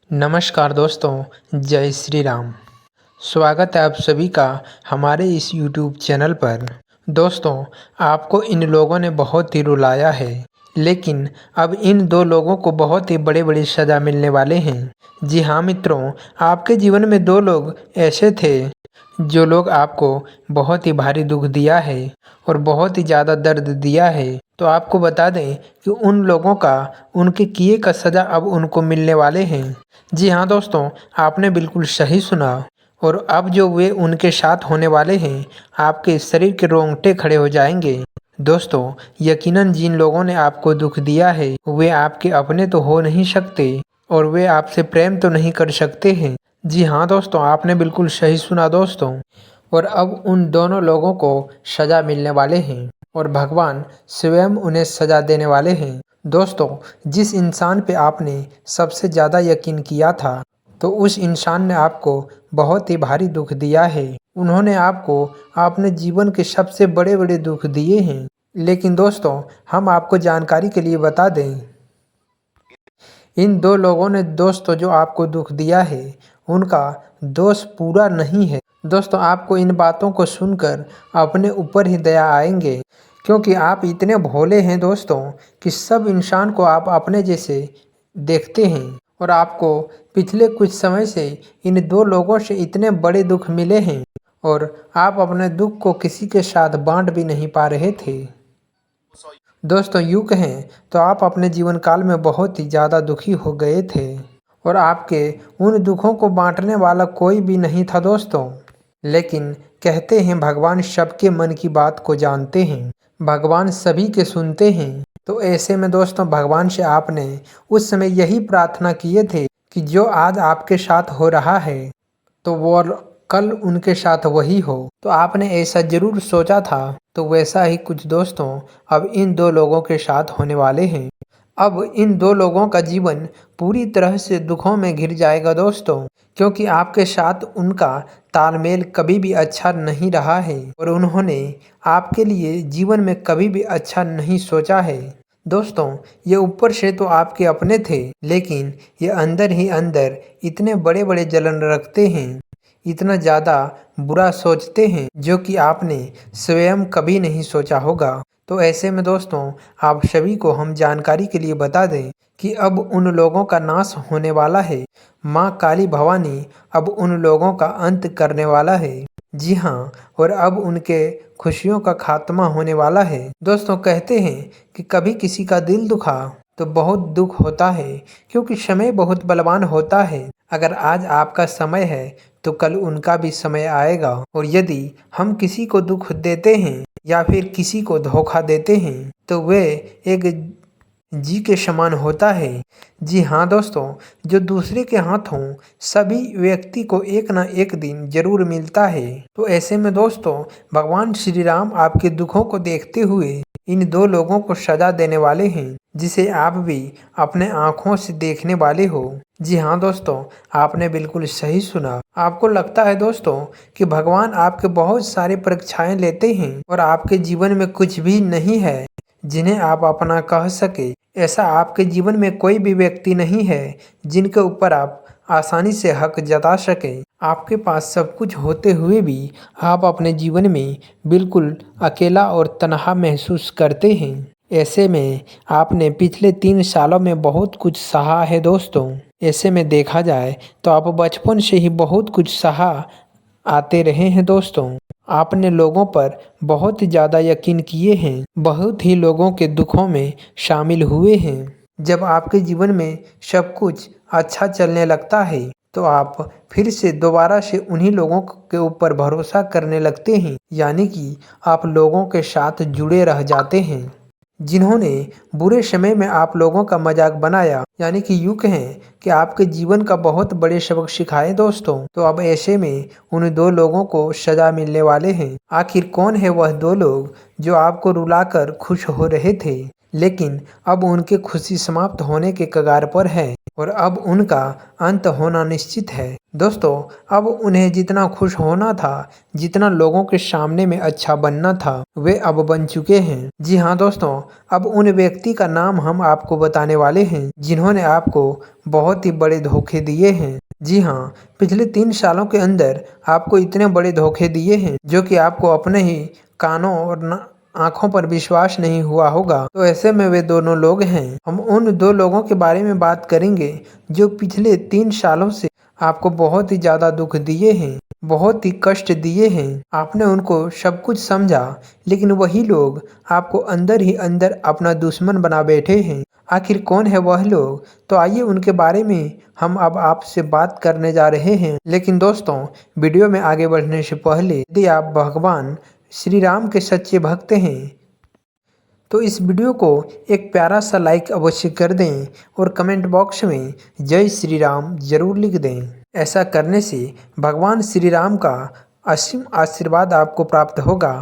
नमस्कार दोस्तों, जय श्री राम। स्वागत है आप सभी का हमारे इस YouTube चैनल पर। दोस्तों, आपको इन लोगों ने बहुत ही रुलाया है, लेकिन अब इन दो लोगों को बहुत ही बड़ी-बड़ी सज़ा मिलने वाले हैं। जी हाँ मित्रों, आपके जीवन में दो लोग ऐसे थे, जो लोग आपको बहुत ही भारी दुःख दिया है और बहुत ही ज़्यादा दर्द दिया है। तो आपको बता दें कि उन लोगों का उनके किए का सज़ा अब उनको मिलने वाले हैं। जी हाँ दोस्तों, आपने बिल्कुल सही सुना और अब जो वे उनके साथ होने वाले हैं, आपके शरीर के रोंगटे खड़े हो जाएंगे। दोस्तों, यकीनन जिन लोगों ने आपको दुख दिया है, वे आपके अपने तो हो नहीं सकते और वे आपसे प्रेम तो नहीं कर सकते हैं। जी हाँ दोस्तों, आपने बिल्कुल सही सुना दोस्तों। और अब उन दोनों लोगों को सज़ा मिलने वाले हैं और भगवान स्वयं उन्हें सज़ा देने वाले हैं। दोस्तों, जिस इंसान पे आपने सबसे ज़्यादा यकीन किया था, तो उस इंसान ने आपको बहुत ही भारी दुख दिया है। उन्होंने आपको अपने जीवन के सबसे बड़े-बड़े दुख दिए हैं। लेकिन दोस्तों, हम आपको जानकारी के लिए बता दें, इन दो लोगों ने दोस्तों जो आपको दुख दिया है, उनका दोष पूरा नहीं है। दोस्तों, आपको इन बातों को सुनकर अपने ऊपर ही दया आएंगे, क्योंकि आप इतने भोले हैं दोस्तों कि सब इंसान को आप अपने जैसे देखते हैं और आपको पिछले कुछ समय से इन दो लोगों से इतने बड़े दुख मिले हैं और आप अपने दुख को किसी के साथ बांट भी नहीं पा रहे थे। दोस्तों, यूँ कहें तो आप अपने जीवन काल में बहुत ही ज़्यादा दुखी हो गए थे और आपके उन दुखों को बांटने वाला कोई भी नहीं था दोस्तों। लेकिन कहते हैं भगवान सबके मन की बात को जानते हैं, भगवान सभी के सुनते हैं। तो ऐसे में दोस्तों, भगवान से आपने उस समय यही प्रार्थना किए थे कि जो आज आपके साथ हो रहा है, तो वो कल उनके साथ वही हो। तो आपने ऐसा ज़रूर सोचा था, तो वैसा ही कुछ दोस्तों अब इन दो लोगों के साथ होने वाले हैं। अब इन दो लोगों का जीवन पूरी तरह से दुखों में घिर जाएगा दोस्तों, क्योंकि आपके साथ उनका तालमेल कभी भी अच्छा नहीं रहा है और उन्होंने आपके लिए जीवन में कभी भी अच्छा नहीं सोचा है। दोस्तों, ये ऊपर से तो आपके अपने थे, लेकिन ये अंदर ही अंदर इतने बड़े-बड़े जलन रखते हैं, इतना ज़्यादा बुरा सोचते हैं, जो कि आपने स्वयं कभी नहीं सोचा होगा। तो ऐसे में दोस्तों, आप सभी को हम जानकारी के लिए बता दें कि अब उन लोगों का नाश होने वाला है। माँ काली भवानी अब उन लोगों का अंत करने वाला है। जी हाँ, और अब उनके खुशियों का खात्मा होने वाला है। दोस्तों, कहते हैं कि कभी किसी का दिल दुखा तो बहुत दुख होता है, क्योंकि समय बहुत बलवान होता है। अगर आज आपका समय है, तो कल उनका भी समय आएगा और यदि हम किसी को दुख देते हैं या फिर किसी को धोखा देते हैं, तो वे एक जी के समान होता है। जी हाँ दोस्तों, जो दूसरे के हाथों सभी व्यक्ति को एक ना एक दिन जरूर मिलता है। तो ऐसे में दोस्तों, भगवान श्री राम आपके दुखों को देखते हुए इन दो लोगों को सजा देने वाले हैं, जिसे आप भी अपने आँखों से देखने वाले हो। जी हाँ दोस्तों, आपने बिल्कुल सही सुना। आपको लगता है दोस्तों कि भगवान आपके बहुत सारे परीक्षाएं लेते हैं और आपके जीवन में कुछ भी नहीं है जिन्हें आप अपना कह सके। ऐसा आपके जीवन में कोई भी व्यक्ति नहीं है जिनके ऊपर आप आसानी से हक जता सकें। आपके पास सब कुछ होते हुए भी आप अपने जीवन में बिल्कुल अकेला और तन्हा महसूस करते हैं। ऐसे में आपने पिछले 3 सालों में बहुत कुछ सहा है दोस्तों। ऐसे में देखा जाए तो आप बचपन से ही बहुत कुछ सहा आते रहे हैं दोस्तों। आपने लोगों पर बहुत ज़्यादा यकीन किए हैं, बहुत ही लोगों के दुखों में शामिल हुए हैं। जब आपके जीवन में सब कुछ अच्छा चलने लगता है, तो आप फिर से दोबारा से उन्हीं लोगों के ऊपर भरोसा करने लगते हैं, यानी कि आप लोगों के साथ जुड़े रह जाते हैं जिन्होंने बुरे समय में आप लोगों का मजाक बनाया, यानी कि यूँ कहें कि आपके जीवन का बहुत बड़े सबक सिखाए दोस्तों। तो अब ऐसे में उन दो लोगों को सजा मिलने वाले हैं। आखिर कौन है वह दो लोग जो आपको रुलाकर खुश हो रहे थे? लेकिन अब उनकी खुशी समाप्त होने के कगार पर है और अब उनका अंत होना निश्चित है। दोस्तों, अब उन्हें जितना खुश होना था, जितना लोगों के सामने में अच्छा बनना था, वे अब बन चुके हैं। जी हाँ दोस्तों, अब उन व्यक्ति का नाम हम आपको बताने वाले हैं जिन्होंने आपको बहुत ही बड़े धोखे दिए हैं। जी हाँ, पिछले 3 सालों के अंदर आपको इतने बड़े धोखे दिए हैं जो कि आपको अपने ही कानों और आंखों पर विश्वास नहीं हुआ होगा। तो ऐसे में वे दोनों लोग हैं। हम उन 2 लोगों के बारे में बात करेंगे जो पिछले 3 सालों से आपको बहुत ही ज़्यादा दुख दिए हैं, बहुत ही कष्ट दिए हैं। आपने उनको सब कुछ समझा, लेकिन वही लोग आपको अंदर ही अंदर अपना दुश्मन बना बैठे हैं। आखिर कौन है वह लोग? तो आइए उनके बारे में हम अब आपसे बात करने जा रहे हैं। लेकिन दोस्तों, वीडियो में आगे बढ़ने से पहले यदि आप भगवान श्री राम के सच्चे भक्त हैं तो इस वीडियो को एक प्यारा सा लाइक अवश्य कर दें और कमेंट बॉक्स में जय श्री राम जरूर लिख दें। ऐसा करने से भगवान श्री राम का असीम आशीर्वाद आपको प्राप्त होगा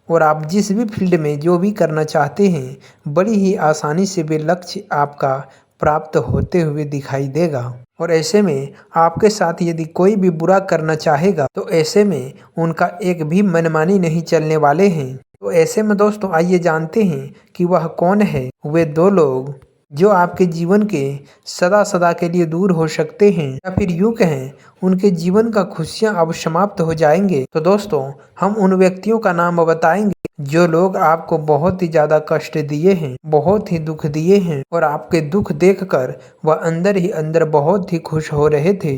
और आप जिस भी फील्ड में जो भी करना चाहते हैं, बड़ी ही आसानी से वे लक्ष्य आपका प्राप्त होते हुए दिखाई देगा। और ऐसे में आपके साथ यदि कोई भी बुरा करना चाहेगा तो ऐसे में उनका एक भी मनमानी नहीं चलने वाले हैं। तो ऐसे में दोस्तों, आइए जानते हैं कि वह कौन है, वे 2 लोग जो आपके जीवन के सदा सदा के लिए दूर हो सकते हैं, या फिर यूँ कहें उनके जीवन का खुशियाँ अब समाप्त हो जाएंगे। तो दोस्तों, हम उन व्यक्तियों का नाम बताएंगे जो लोग आपको बहुत ही ज़्यादा कष्ट दिए हैं, बहुत ही दुख दिए हैं और आपके दुख देखकर वह अंदर ही अंदर बहुत ही खुश हो रहे थे।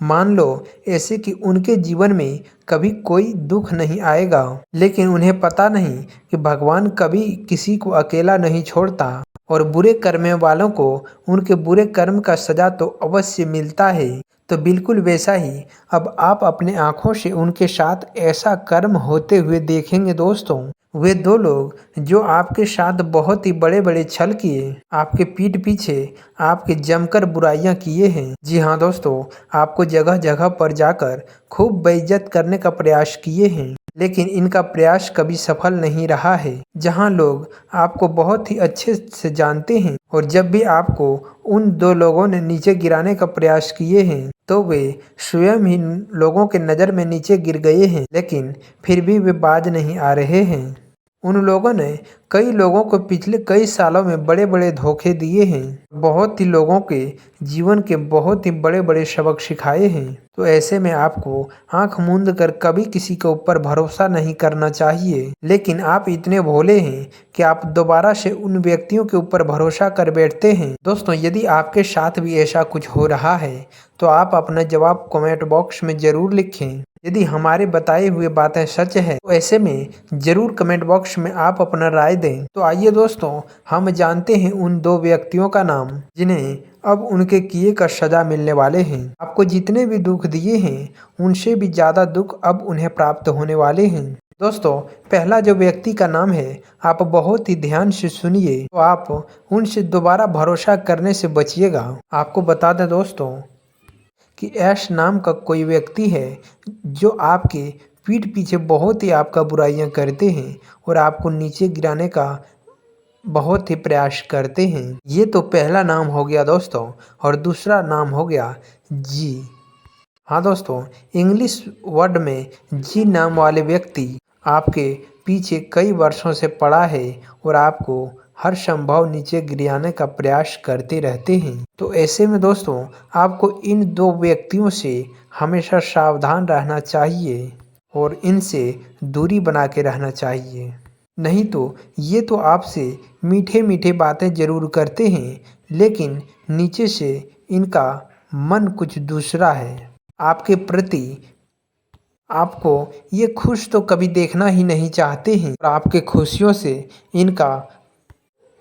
मान लो ऐसे कि उनके जीवन में कभी कोई दुख नहीं आएगा, लेकिन उन्हें पता नहीं कि भगवान कभी किसी को अकेला नहीं छोड़ता और बुरे कर्म वालों को उनके बुरे कर्म का सजा तो अवश्य मिलता है। तो बिल्कुल वैसा ही अब आप अपने आँखों से उनके साथ ऐसा कर्म होते हुए देखेंगे। दोस्तों, वे 2 लोग जो आपके साथ बहुत ही बड़े बड़े छल किए, आपके पीठ पीछे आपके जमकर बुराइयां किए हैं। जी हाँ दोस्तों, आपको जगह जगह पर जाकर खूब बेइज्जत करने का प्रयास किए हैं, लेकिन इनका प्रयास कभी सफल नहीं रहा है। जहाँ लोग आपको बहुत ही अच्छे से जानते हैं और जब भी आपको उन 2 लोगों ने नीचे गिराने का प्रयास किए हैं तो वे स्वयं ही लोगों के नज़र में नीचे गिर गए हैं, लेकिन फिर भी वे बाज नहीं आ रहे हैं। उन लोगों ने कई लोगों को पिछले कई सालों में बड़े बड़े धोखे दिए हैं, बहुत ही लोगों के जीवन के बहुत ही बड़े बड़े सबक सिखाए हैं। तो ऐसे में आपको आंख मूंद कर कभी किसी के ऊपर भरोसा नहीं करना चाहिए, लेकिन आप इतने भोले हैं कि आप दोबारा से उन व्यक्तियों के ऊपर भरोसा कर बैठते हैं। दोस्तों, यदि आपके साथ भी ऐसा कुछ हो रहा है तो आप अपना जवाब कमेंट बॉक्स में ज़रूर लिखें। यदि हमारे बताए हुए बातें सच है तो ऐसे में ज़रूर कमेंट बॉक्स में आप अपना राय दें। तो आइए दोस्तों, हम जानते हैं उन 2 व्यक्तियों का नाम जिन्हें अब उनके किए का सजा मिलने वाले हैं। आपको जितने भी दुख दिए हैं उनसे भी ज़्यादा दुख अब उन्हें प्राप्त होने वाले हैं। दोस्तों, पहला जो व्यक्ति का नाम है, आप बहुत ही ध्यान से सुनिए तो आप उनसे दोबारा भरोसा करने से बचिएगा। आपको बता दें दोस्तों कि ऐश नाम का कोई व्यक्ति है जो आपके पीठ पीछे बहुत ही आपका बुराइयां करते हैं और आपको नीचे गिराने का बहुत ही प्रयास करते हैं। ये तो पहला नाम हो गया दोस्तों, और दूसरा नाम हो गया जी। हाँ दोस्तों, इंग्लिश वर्ड में जी नाम वाले व्यक्ति आपके पीछे कई वर्षों से पड़ा है और आपको हर संभव नीचे गिराने का प्रयास करते रहते हैं। तो ऐसे में दोस्तों, आपको इन 2 व्यक्तियों से हमेशा सावधान रहना चाहिए और इनसे दूरी बना के रहना चाहिए। नहीं तो ये तो आपसे मीठे मीठे बातें ज़रूर करते हैं, लेकिन नीचे से इनका मन कुछ दूसरा है। आपके प्रति आपको ये खुश तो कभी देखना ही नहीं चाहते हैं और आपके खुशियों से इनका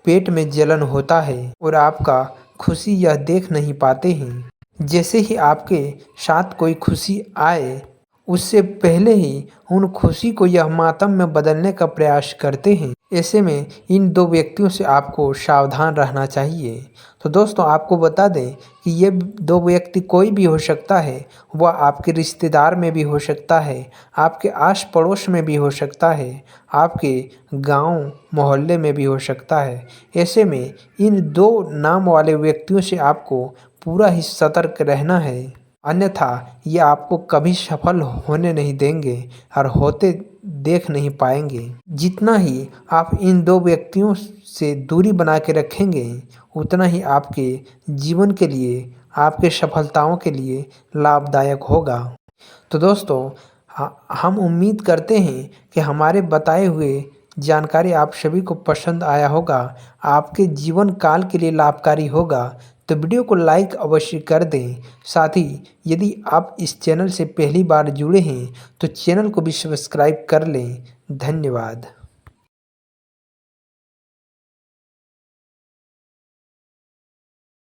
पेट में जलन होता है और आपका खुशी यह देख नहीं पाते हैं। जैसे ही आपके साथ कोई खुशी आए उससे पहले ही उन खुशी को यह मातम में बदलने का प्रयास करते हैं। ऐसे में इन 2 व्यक्तियों से आपको सावधान रहना चाहिए। तो दोस्तों आपको बता दें कि ये दो व्यक्ति कोई भी हो सकता है, वह आपके रिश्तेदार में भी हो सकता है, आपके आस पड़ोस में भी हो सकता है, आपके गांव मोहल्ले में भी हो सकता है। ऐसे में इन दो नाम वाले व्यक्तियों से आपको पूरा ही सतर्क रहना है, अन्यथा ये आपको कभी सफल होने नहीं देंगे और होते देख नहीं पाएंगे। जितना ही आप इन दो व्यक्तियों से दूरी बना के रखेंगे, उतना ही आपके जीवन के लिए, आपके सफलताओं के लिए लाभदायक होगा। तो दोस्तों हम उम्मीद करते हैं कि हमारे बताए हुए जानकारी आप सभी को पसंद आया होगा, आपके जीवन काल के लिए लाभकारी होगा। तो वीडियो को लाइक अवश्य कर दें। साथ ही यदि आप इस चैनल से पहली बार जुड़े हैं तो चैनल को भी सब्सक्राइब कर लें। धन्यवाद।